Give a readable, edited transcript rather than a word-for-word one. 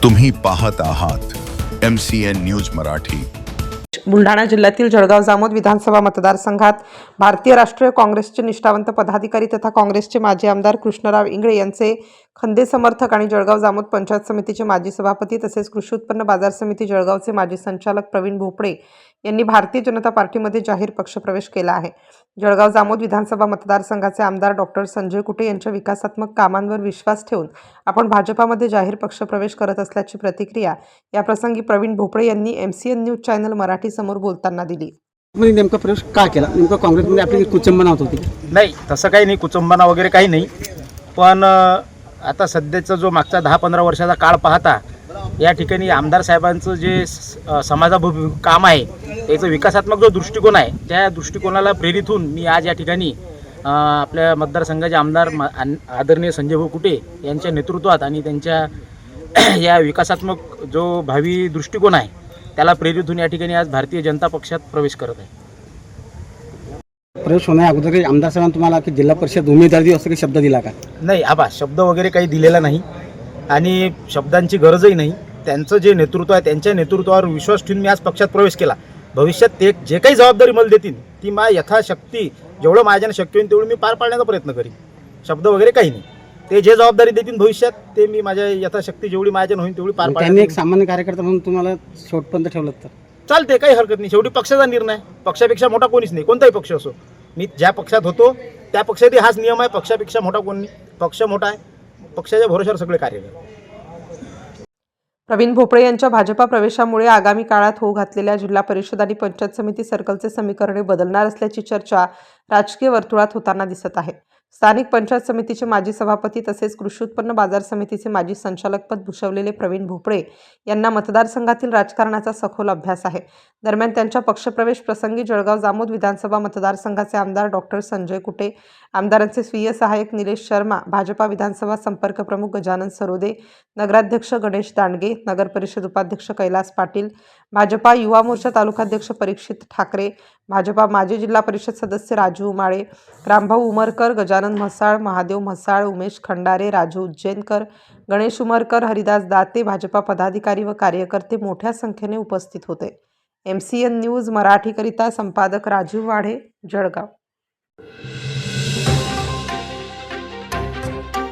तुम्ही पाहत आहात MCN न्यूज मराठी। बुलढाणा जिल्ह्यातील जळगाव जामोद विधानसभा मतदारसंघात भारतीय राष्ट्रीय काँग्रेसचे निष्ठावंत पदाधिकारी तथा काँग्रेसचे माजी आमदार कृष्णराव इंगळे यांचे खंदे समर्थक आणि जळगाव जामोद पंचायत समितीचे माजी सभापती तसेच कृषी उत्पन्न बाजार समिती जळगावचे माजी संचालक प्रवीण भोपळे यांनी भारतीय जनता पार्टीमध्ये जाहीर पक्षप्रवेश केला आहे। जळगाव जामोद विधानसभा मतदारसंघाचे आमदार डॉक्टर संजय कुटे यांच्या विकासात्मक कामांवर विश्वास ठेवून आपण भाजपामध्ये जाहीर पक्षप्रवेश करत असल्याची प्रतिक्रिया या प्रसंगी प्रवीण भोपळे यांनी MCN न्यूज चॅनल मराठी समोर बोलताना दिली। म्हणजे नेमका प्रवेश का केला? नेमका काँग्रेसमध्ये आपली कुचंबना होत होती? नाही, तसं काही नाही, कुचंबना वगैरे काही नाही। पण आता सध्याचा जो मागचा 10-15 वर्षाचा काळ पाहता या ठिकाणी आमदार साहेबांचं जे समाजाभिमुख काम आहे, त्याचं विकासात्मक जो दृष्टिकोन आहे, त्या दृष्टिकोनाला प्रेरित होऊन मी आज या ठिकाणी आपल्या मतदारसंघाचे आमदार आदरणीय संजय भाऊ कुटे यांच्या नेतृत्वात आणि त्यांच्या या विकासात्मक जो भावी दृष्टिकोन आहे त्याला प्रेरित होऊन या ठिकाणी आज भारतीय जनता पक्षात प्रवेश करत आहे। प्रवेश होण्या अगोदर आमदार साहेबांनी तुम्हाला की जिल्हा परिषद उमेदवार देऊ असं काही शब्द दिला का? नाही, शब्द वगैरे काही दिलेला नाही आणि शब्दांची गरजही नाही। त्यांचं जे नेतृत्व आहे त्यांच्या नेतृत्वावर विश्वास ठेवून मी आज पक्षात प्रवेश केला। भविष्यात ते जे काही जबाबदारी मला देतील ती यथाशक्ती जेवढं माझ्याने शक्य होईल तेवढं मी पार पाडण्याचा प्रयत्न करीन। शब्द वगैरे काही नाही, ते जे जबाबदारी देतील भविष्यात ते मी माझ्या यथाशक्ती जेवढी माझ्याने होईल तेवढी पार त्यांनी एक सामान्य कार्यकर्ता म्हणून तुम्हाला शेवटपर्यंत ठेवलं तर चालते, काही हरकत नाही। शेवटी पक्षाचा निर्णय, पक्षापेक्षा मोठा कोणीच नाही, कोणताही पक्ष असो। मी ज्या पक्षात होतो त्या पक्षातही हाच नियम आहे, पक्षापेक्षा मोठा कोणी नाही, पक्ष मोठा आहे, पक्षाच्या भरोश्यावर सगळे कार्य करतात। प्रवीण भोपळे यांच्या भाजपा प्रवेशामुळे आगामी काळात होऊ घातलेल्या जिल्हा परिषद आणि पंचायत समिती सर्कलचे समीकरणे बदलणार असल्याची चर्चा राजकीय वर्तुळात होताना दिसत आहे। स्थानिक पंचायत समितीचे माजी सभापती तसेच कृषी उत्पन्न बाजार समितीचे माजी संचालकपद भूषवलेले प्रवीण भोपळे यांना मतदारसंघातील राजकारणाचा सखोल अभ्यास आहे। दरम्यान त्यांच्या पक्षप्रवेश प्रसंगी जळगाव जामोद विधानसभा मतदारसंघाचे आमदार डॉक्टर संजय कुटे, आमदारांचे स्वीय सहाय्यक निलेश शर्मा, भाजपा विधानसभा संपर्क प्रमुख गजानन सरोदे, नगराध्यक्ष गणेश दांडगे, नगर परिषद उपाध्यक्ष कैलास पाटील, भाजपा युवा मोर्चा तालुकाध्यक्ष परीक्षित ठाकरे, भाजपा माजी जिल्हा परिषद सदस्य राजू उमाळे, रामभाऊ उमरकर, गजानन म्हसाळ, महादेव म्हसाळ, उमेश खंडारे, राजू उज्जैनकर, गणेश उमरकर, हरिदास दाते, भाजपा पदाधिकारी व कार्यकर्ते मोठ्या संख्येने उपस्थित होते। MCN न्यूज मराठीकरिता संपादक राजीव वाढे, जळगाव।